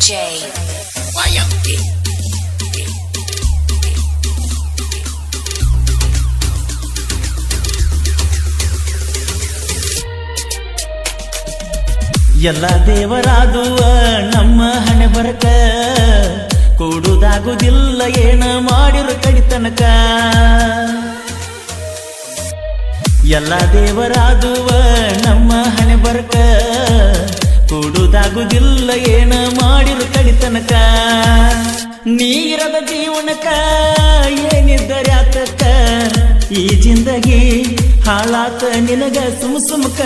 DJ YMD. ಎಲ್ಲ ದೇವರಾದುವ ನಮ್ಮ ಹಣೆ ಬರಕ ಕೂಡುದಾಗುದಿಲ್ಲ ಏನ ಮಾಡಿರು ಕಡಿತನಕ. ಎಲ್ಲ ದೇವರಾದುವ ನಮ್ಮ ಹಣೆ ಬರಕ ಕೂಡುದಾಗುದಿಲ್ಲ ಏನ ಮಾಡಿರು ಕಡಿತನಕ. ನೀರದ ಜೀವನಕ ಏನಿದ್ದರೆ ಆತಕ್ಕ ಈ ಜಿಂದಗಿ ಹಾಳಾತ ನಿನಗ ಸುಮಕ.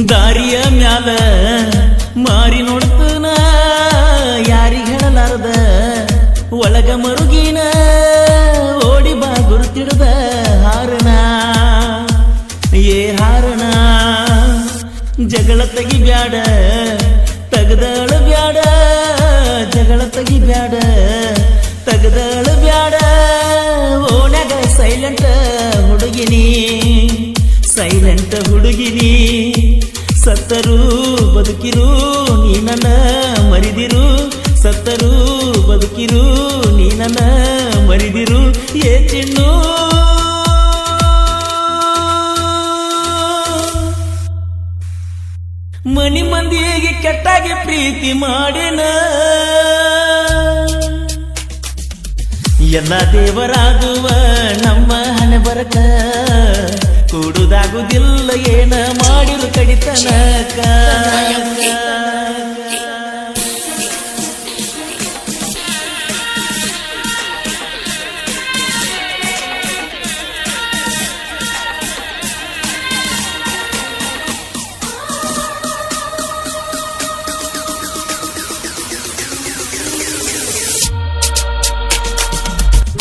ದಾರಿಯ ಮ್ಯಾಲ ಮಾರಿ ನೋಡ್ತನ ಯಾರಿಗ ಹೇಳಲಾರ್ದ ಒಳಗ ಮರುಗಿನ ಓಡಿ ಬಾ ಗುರುತಿಡ್ದ ಹಾರಣ ಏ ಹಾರಣ. ಜಗಳ ತೆಗಿ ಬ್ಯಾಡ ತಗದಳ ಬ್ಯಾಡ, ಜಗಳ ತೆಗಿ ಬ್ಯಾಡ ತಗದಳ ಬ್ಯಾಡ. ಓಣ್ಯಾಗ ಸೈಲೆಂಟ್ ಹುಡುಗಿನಿ, ಸೈಲೆಂಟ್ ಹುಡುಗಿನಿ. ಸತ್ತರೂ ಬದುಕಿರು ನೀ ನನ್ನ ಮರಿದಿರು, ಸತ್ತರೂ ಬದುಕಿರು ನೀ ನನ್ನ ಮರಿದಿರು. ಏ ಚಿನ್ನು ಮನಿ ಮಂದಿಗೆ ಕೆಟ್ಟಾಗಿ ಪ್ರೀತಿ ಮಾಡಿನ. ಎಲ್ಲ ದೇವರಾದುವ ನಮ್ಮ ಹಣೆ ಬರಕ ಕೂಡುದಾಗುದಿಲ್ಲ ಏನ ಮಾಡಿರು ಕಡಿತನಕ.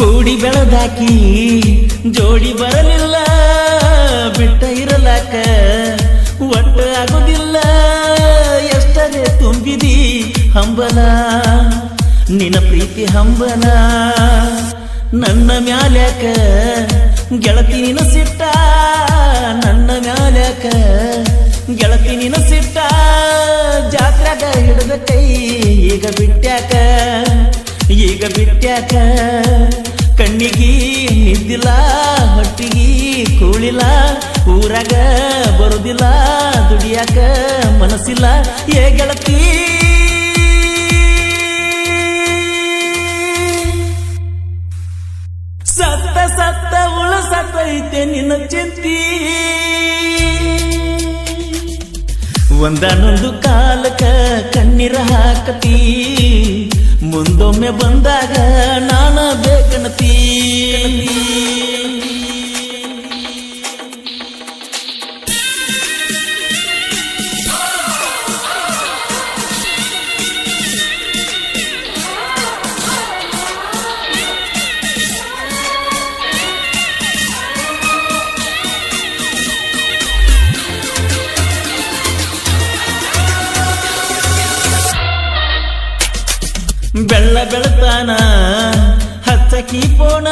ಕೂಡಿ ಬೆಳೆದಾಕಿ ಜೋಡಿ ಬರಲಿಲ್ಲ, ಬಿಟ್ಟ ಇರಲಾಕ ಒಟ್ಟ ಆಗುದಿಲ್ಲ. ಎಷ್ಟರೇ ತುಂಬಿದಿ ಹಂಬಲ ನಿನ್ನ ಪ್ರೀತಿ ಹಂಬಲ. ನನ್ನ ಮ್ಯಾಲ್ಯಾಕ ಗೆಳತಿ ನಿನ ಸಿಟ್ಟ, ನನ್ನ ಮ್ಯಾಲ್ಯಾಕ ಗೆಳತಿ ನಿನ ಸಿಟ್ಟ. ಜಾತ್ರೆಗ ಹಿಡಿದ ಕೈ ಈಗ ಬಿಟ್ಟ್ಯಾಕ, ಈಗ ಬಿಟ್ಟ್ಯಾಕ. ಕಣ್ಣಿಗಿ ನಿದ್ದಿಲ್ಲ ಹೊಟ್ಟಿಗಿ ಕೂಳಿಲ್ಲ, ಊರಾಗ ಬರುದಿಲ್ಲ ದುಡಿಯಾಕ ಮನಸ್ಸಿಲ್ಲ. ಏ ಗೆಳತಿ ಸತ್ತ ಸತ್ತ ಉಳಸತೈತೆ ನಿನ್ನ ಚಿಂತಿ. ಒಂದಾನೊಂದು ಕಾಲಕ ಕಣ್ಣೀರ ಹಾಕತಿ, ಮುಂದೊಮ್ಮೆ ಬಂದಾಗ ನಾನ ಬೇಕನತಿ. ಬೆಳ್ಳ ಬೆಳತಾನ ಹಚ್ಚಕಿ ಪೋಣ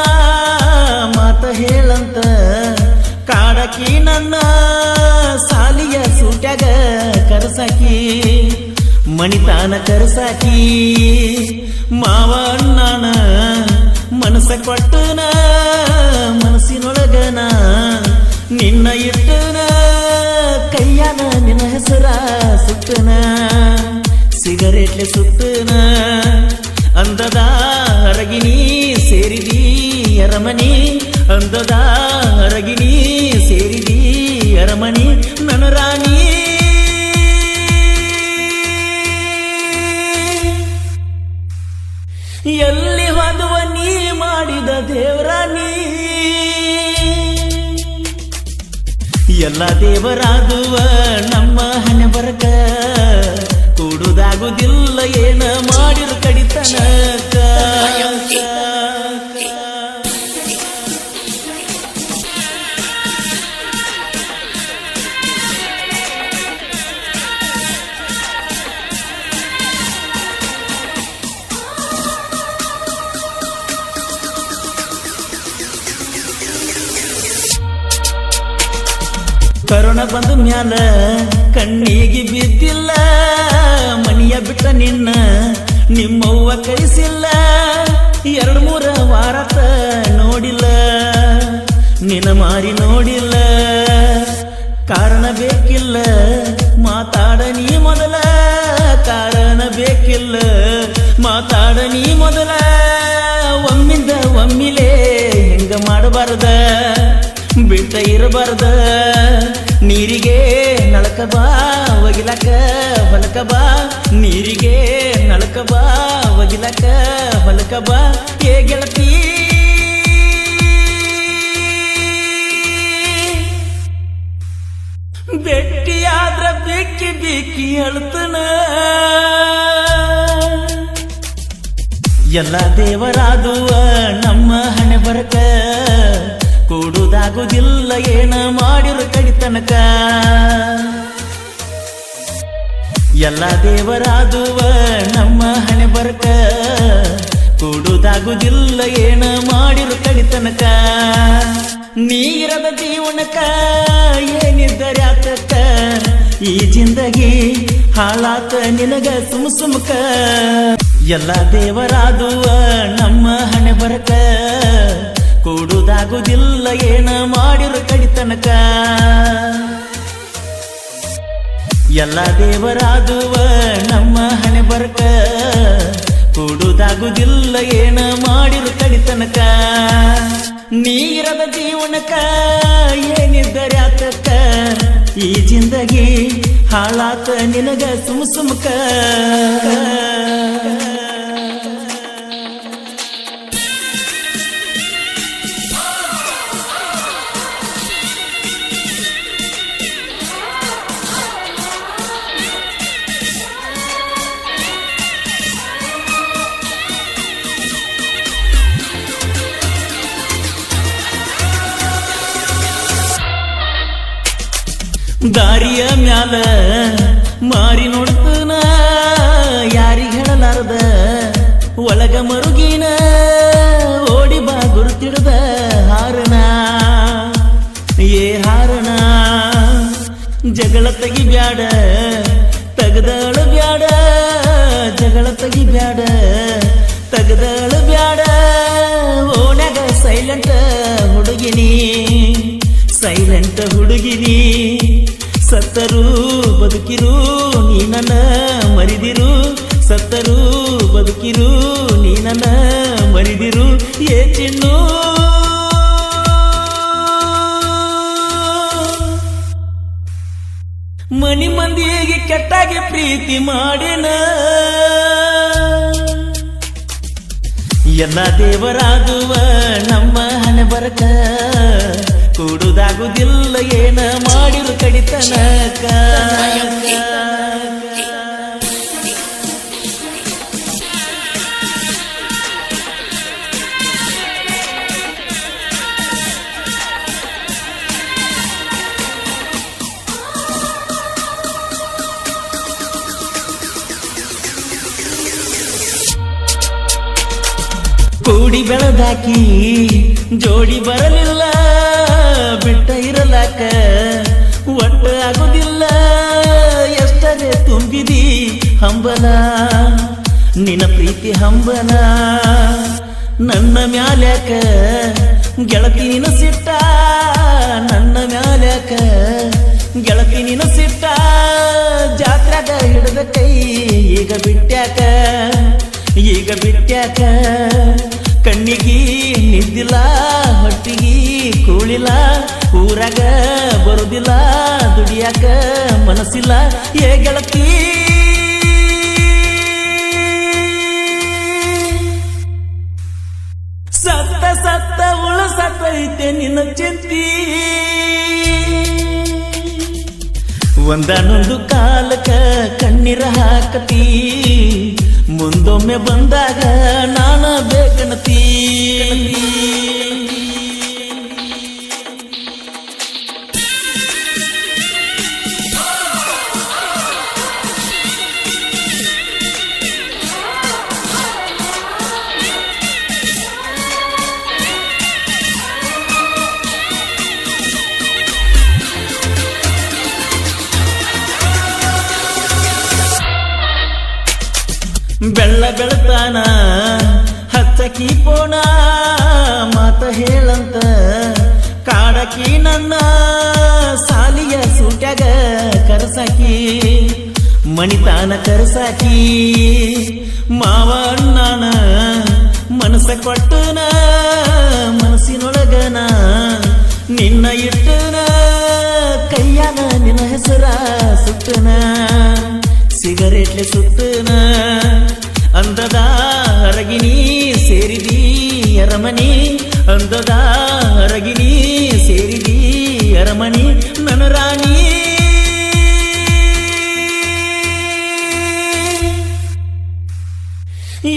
ಮಾತ ಹೇಳಂತ ಕಾಡಕಿ ನನ್ನ ಸಾಲಿಯ ಸೂಟ್ಯಾಗ ಕರಸಾಕಿ ಮಣಿತಾನ ಕರಸಾಕಿ. ಮಾವ ಅಣ್ಣನ ಮನಸ ಕೊಟ್ಟನ ಮನಸ್ಸಿನೊಳಗನ ನಿನ್ನ ಇಟ್ಟನ ಕೈಯಾನ ನಿನ್ನ ಹೆಸರ ಸುಟ್ಟನ ಸಿಗರೇಟ್ಲೆ ಸುತ್ತನ. ಅಂದದ ಅರಗಿನಿ ಸೇರಿದಿ ಅರಮನಿ, ಅಂದದ ಅರಗಿನಿ ಸೇರಿದಿ ಅರಮನಿ ನನ್ನ ರಾಣಿ. ಎಲ್ಲಿ ಹೋದುವ ನೀ ಮಾಡಿದ ದೇವರಾಣಿ. ಎಲ್ಲ ದೇವರಾದುವ ನಮ್ಮ ಹಣೆ ಬರಕ ಕೂಡುದಾಗುದಿಲ್ಲ ಏನ ಮಾಡಿರು ಕಡಿತನಕ. ಕರೋನ ಬಂದ ಮ್ಯಾಲ ಕಣ್ಣಿಗೆ ಬಿದ್ದಿಲ್ಲ, ಮನಿಯ ಬಿಟ್ಟ ನಿನ್ನ ನಿಮ್ಮವ್ವ ಕಳಿಸಿಲ್ಲ. 2-3 ವಾರತ ನೋಡಿಲ್ಲ, ನಿನ್ನ ಮಾರಿ ನೋಡಿಲ್ಲ. ಕಾರಣ ಬೇಕಿಲ್ಲ ಮಾತಾಡ ನೀ ಮೊದಲ, ಕಾರಣ ಬೇಕಿಲ್ಲ ಮಾತಾಡ ನೀ ಮೊದಲ. ಒಮ್ಮಿಂದ ಒಮ್ಮಿಲೇ ಹೆಂಗ ಮಾಡಬಾರ್ದ, ಬಿಟ್ಟ ಇರಬಾರ್ದ. ನೀರಿಗೆ ನಳಕ ಬಾ ಒಗಿಲಕ ಹೊಲಕ ಬಾ, ನೀರಿಗೆ ನಳಕ ಬಾ ಒಗಿಲಕ ಹೊಲಕ ಬಾ. ಏ ಗೆಳತಿ ಬೆಟ್ಟಿಯಾದ್ರ ಬಿಕ್ಕಿ ಬಿಕ್ಕಿ ಅಳ್ತನ. ಎಲ್ಲ ದೇವರಾದುವ ನಮ್ಮ ಹಣೆ ಬರಕ, ಕೂಡುದಾಗುದಿಲ್ಲ ಏನ ಮಾಡಿರು ಕಡಿತನಕ. ಎಲ್ಲ ದೇವರಾದುವ ನಮ್ಮ ಹಣೆ ಬರಕ, ಕೂಡುದಾಗುದಿಲ್ಲ ಏನ ಮಾಡಿರು ಕಡಿತನಕ. ನೀರದ ಜೀವನಕ ಏನಿದ್ದರೆ ಆತಕ್ಕ, ಈ ಜಿಂದಗಿ ಹಾಳಾತ ನಿನಗ ಸುಮ್ ಸುಮ್ಕ. ಎಲ್ಲ ದೇವರಾದುವ ನಮ್ಮ ಹಣೆ ಬರಕ, ಕೂಡುದಾಗುದಿಲ್ಲ ಏನ ಮಾಡಿರು ಕಡಿತನಕ. ಎಲ್ಲ ದೇವರಾದುವ ನಮ್ಮ ಹಣೆ ಬರಕ, ಕೂಡುದಾಗುದಿಲ್ಲ ಏನ ಮಾಡಿರು ಕಡಿತನಕ. ನೀರದ ಜೀವನಕ ಏನಿದ್ದರೆ ಆತಕ್ಕ, ಈ ಜಿಂದಗಿ ಹಾಳಾತ ನಿನಗ ಸುಮ್ ಸುಮ್ಕ. ದಾರಿಯ ಮ್ಯಾಲ ಮಾರಿ ನೋಡ್ತನ, ಯಾರಿಗ ಹೇಳಲಾರ್ದ ಒಳಗ ಮರುಗಿನ. ಓಡಿ ಬಾ ಗುರುತಿಡ್ದ ಹಾರಣ, ಏ ಹಾರಣ. ಜಗಳ ತೆಗಿ ಬ್ಯಾಡ ತಗದಳ ಬ್ಯಾಡ, ಜಗಳ ತೆಗಿ ಬ್ಯಾಡ ತಗದಳ ಬ್ಯಾಡ. ಓಣ್ಯಾಗ ಸೈಲೆಂಟ್ ಹುಡುಗಿನಿ, ಸೈಲೆಂಟ್ ಹುಡುಗಿನಿ. ಸತ್ತರೂ ಬದುಕಿರು ನೀ ನನ್ನ ಮರಿದಿರು, ಸತ್ತರೂ ಬದುಕಿರು ನೀ ನನ್ನ ಮರಿದಿರು. ಏ ಚಿನ್ನು ಮನಿ ಮಂದಿಗೆ ಕೆಟ್ಟಾಗಿ ಪ್ರೀತಿ ಮಾಡಿನ, ಎಲ್ಲ ದೇವರಾದುವ ನಮ್ಮ ಹಣೆ ಬರಕ, ಕೂಡುದಾಗುದಿಲ್ಲ ಏನ ಮಾಡಿರು ಕಡಿತನಕ. ಕೂಡಿ ಬೆಳೆದಾಕಿ ಜೋಡಿ ಬರಲಿಲ್ಲ, ಬಿಟ್ಟ ಇರಲಾಕ ಒಟ್ಟ ಆಗುದಿಲ್ಲ. ಎಷ್ಟರೇ ತುಂಬಿದಿ ಹಂಬಲ, ನಿನ್ನ ಪ್ರೀತಿ ಹಂಬಲ. ನನ್ನ ಮ್ಯಾಲ್ಯಾಕ ಗೆಳತಿ ನಿನ ಸಿಟ್ಟ, ನನ್ನ ಮ್ಯಾಲ್ಯಾಕ ಗೆಳತಿ ನಿನ ಸಿಟ್ಟ. ಜಾತ್ರಾಗ ಹಿಡಿದ ಕೈ ಈಗ ಬಿಟ್ಟ್ಯಾಕ, ಈಗ ಬಿಟ್ಟ್ಯಾಕ. ಕಣ್ಣಿಗಿ ನಿದ್ದಿಲ್ಲ ಹೊಟ್ಟಿಗಿ ಕೂಳಿಲ್ಲ, ಊರಾಗ ಬರುದಿಲ್ಲ ದುಡಿಯಾಕ ಮನಸ್ಸಿಲ್ಲ. ಏ ಗೆಳತಿ ಸತ್ತ ಸತ್ತ ಉಳಸತೈತೆ ನಿನ್ನ ಚಿಂತಿ. ಒಂದಾನೊಂದು ಕಾಲಕ ಕಣ್ಣೀರ ಹಾಕತಿ, ಮುಂದೊಮ್ಮೆ ಬಂದಾಗ ನಾನ ಬೇಕನತಿ. ಕೊಟ್ಟಾನ ಹಚ್ಚಕಿ ಪೋಣ ಮಾತ ಹೇಳಂತ ಕಾಡಕಿ ನನ್ನ ಸಾಲಿಯ ಸೂಟ್ಯಾಗ ಕರಸಾಕಿ ಮಣಿತಾನ ಕರಸಾಕಿ ಮಾವ ಅಣ್ಣನ ಮನಸ್ಸ ಕೊಟ್ಟನ ಮನಸ್ಸಿನೊಳಗನ ನಿನ್ನ ಇಟ್ಟನ ಕೈಯಾನ ನಿನ್ನ ಹೆಸರ ಸುಟ್ಟನ ಸಿಗರೇಟ್ಲೆ ಸುಟ್ಟನ ಅಂದದ ಹರಗಿನಿ ಸೇರಿದಿ ಅರಮನಿ ಅಂದದ ಹರಗಿನಿ ಸೇರಿದಿ ಅರಮನಿ ನನ್ನ ರಾಣಿ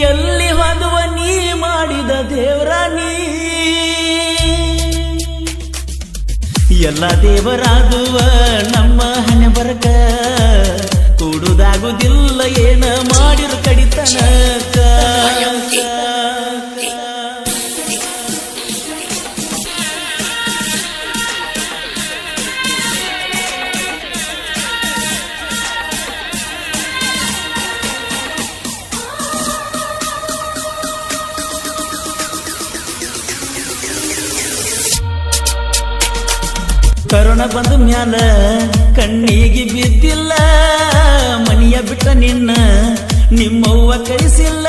ಎಲ್ಲಿ ಹೋದುವ ನೀ ಮಾಡಿದ ದೇವರಾಣಿ ಎಲ್ಲ ದೇವರಾದುವ ನಮ್ಮ ಹಣೆ ಬರಕ ಕೂಡುದಾಗುದಿಲ್ಲ ಏನ ಮಾಡಿರು ಕಡಿತನಕ ಕರೋನಾ ಬಂದ ಮ್ಯಾಲ ಕಣ್ಣಿಗೆ ಬಿದ್ದಿಲ್ಲ ಮನಿಯ ಬಿಟ್ಟ ನಿನ್ನ ನಿಮ್ಮವ್ವ ಕಳಿಸಿಲ್ಲ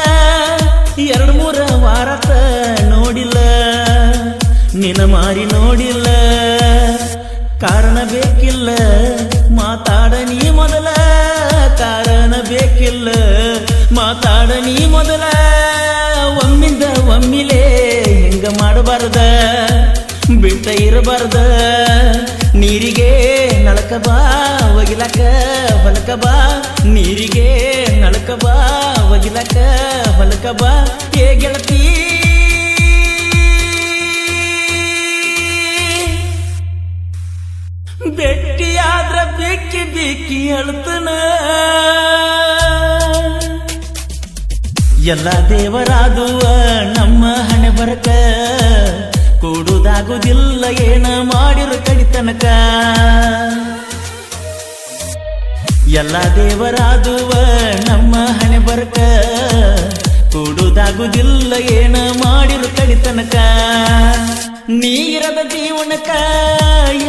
2-3 ವಾರತ ನೋಡಿಲ್ಲ ನಿನ್ನ ಮಾರಿ ನೋಡಿಲ್ಲ ಕಾರಣ ಬೇಕಿಲ್ಲ ಮಾತಾಡ ನೀ ಮೊದಲ ಕಾರಣ ಬೇಕಿಲ್ಲ ಮಾತಾಡ ನೀ ಮೊದಲ ಒಮ್ಮಿಂದ ಒಮ್ಮಿಲೇ ಹಿಂಗ ಮಾಡಬಾರ್ದ ಬಿಟ್ಟ ಇರಬಾರ್ದ ನೀರಿಗೆ ನಳಕ ಬಾ ಒಗಿಲಕ ಹೊಲಕ ಬಾ ನೀರಿಗೆ ನಳಕ ಬಾ ಒಗಿಲಕ ಹೊಲಕ ಬಾ ಹೇ ಗೆಳತಿ ಬೆಟ್ಟಿಯಾದ್ರ ಬಿಕ್ಕಿ ಬಿಕ್ಕಿ ಅಳ್ತನ ಎಲ್ಲ ದೇವರಾದುವ ನಮ್ಮ ಹಣೆ ಬರಕ ಕೂಡುದಾಗುದಿಲ್ಲ ಏನ ಮಾಡಿರು ಕಡಿತನಕ ಎಲ್ಲ ದೇವರಾದುವ ನಮ್ಮ ಹಣೆ ಬರಕ ಕೂಡುದಾಗುದಿಲ್ಲ ಏನ ಮಾಡಿರು ಕಡಿತನಕ ನೀರದ ಜೀವನಕ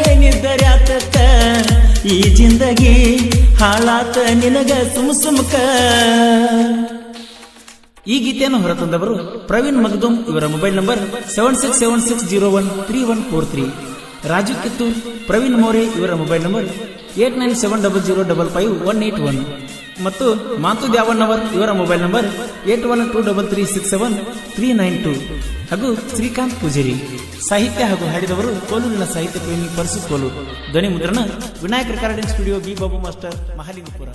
ಏನಿದ್ದರೆ ಆತಕ್ಕ ಈ ಜಿಂದಗಿ ಹಾಳಾತ ನಿನಗ ಸುಮಕ ಈ ಗೀತೆಯನ್ನು ಹೊರತಂದವರು ಪ್ರವೀಣ್ ಮಗ್ದುಮ್. ಇವರ ಮೊಬೈಲ್ ನಂಬರ್ 7676013143. ರಾಜು ಕಿತ್ತೂರ್, ಪ್ರವೀಣ್ ಮೋರೆ ಇವರ ಮೊಬೈಲ್ ನಂಬರ್ 8970055181 ಮತ್ತು ಮಾತು ದ್ಯಾವಣ್ಣವರ್ ಇವರ ಮೊಬೈಲ್ ನಂಬರ್ 8123367392 ಹಾಗೂ ಶ್ರೀಕಾಂತ್ ಪೂಜಾರಿ. ಸಾಹಿತ್ಯ ಹಾಗೂ ಹಾಡಿದವರು ಕೋಲೂರಿನ ಸಾಹಿತ್ಯ ಪ್ರೇಮಿ ಪರಸು ಕೋಲೂರು. ಧ್ವನಿ ಮುದ್ರಣ Vinayaka recording studio, B Babu master, Mahalingapura.